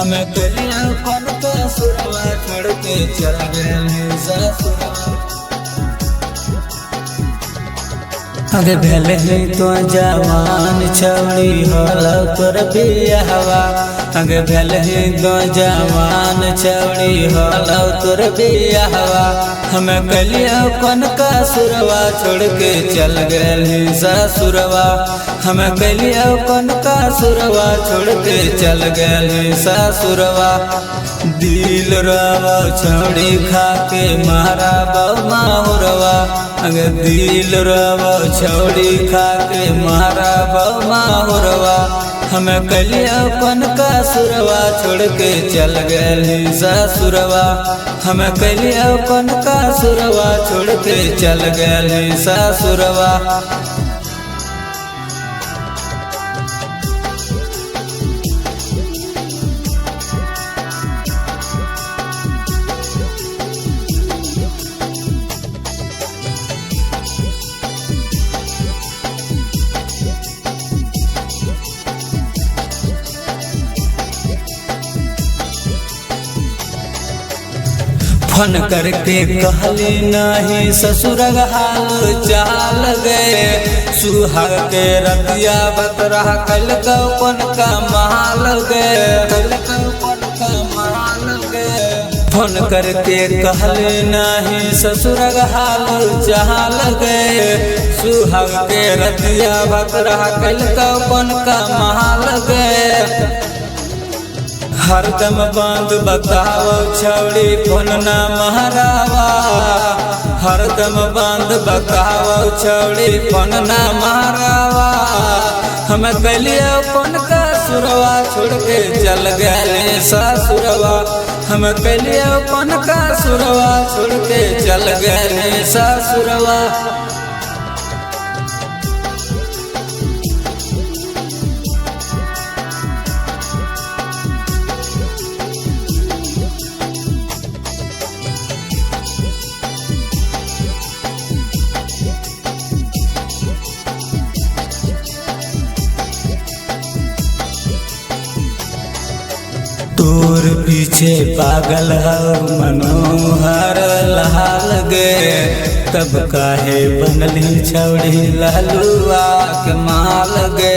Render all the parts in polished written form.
हमें कलिया कौन का सुरवा छोड़ के चल गए ससुरवा। अगे भेले तो जवान छौड़ी होल तोर बियाहवा। अगे भेले तो जवान छौड़ी होल तोर बियाहवा। हमें कलिया कौन का सुरवा छोड़ के चल गए ससुरवा। हमें कलिया कौन का सुरवा छोड़ के चल गए ससुरवा। दिल रवा छौड़ी खा के मारा बहु माहुरवा। अगे दिल रवा छौड़ी खा के मारा बहु माहुरवा। हमें कलिया कौन का सुरवा छोड़ के चल गए ससुरवा। हमें कलिया कौन का सुरवा छोड़ के चल गए ससुरवा। फोन करके कहली नहीं ससुर हाल चाल गए। सुहाग के रतिया बतरा कल कौन का माल गए। फोन करके कहली नहीं ससुर हाल चाल गए। सुहाग के रतिया बतरा कल कौन का माल गए। हरदम बांध बताओ छौड़ी फोन ना महरावा। हरदम बांध बताओ छौड़ी फोन ना महरावा। हमें कलिया कौन का सुरवा छोड़ के चल गए ससुरवा। हमें कलिया कौन का सुरवा छोड़ के चल गए ससुरवा। तोर पीछे पागल हो मनोहर लाल गे। तब काहे बनली छौड़ी लहलुआ के माल गे।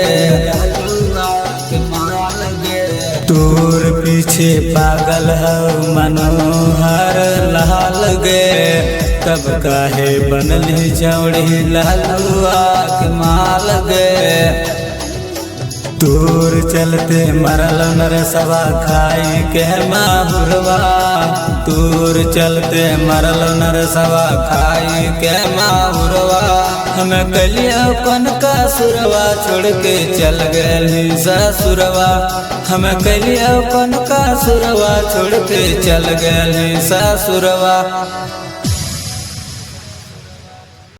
तोर पीछे पागल हो मनोहर लाल गे। तब काहे बनली छौड़ी लहलुआ के माल गे। तोर चलते मरल नरसवा खाई के माहुरवा। तोर चलते मरल नरसवा खाई के माहुरवा। हमें कलिया कौन का सुरवा छोड़ के चल गए ससुरवा। हमें कलिया कौन का सुरवा छोड़ के चल गए ससुरवा।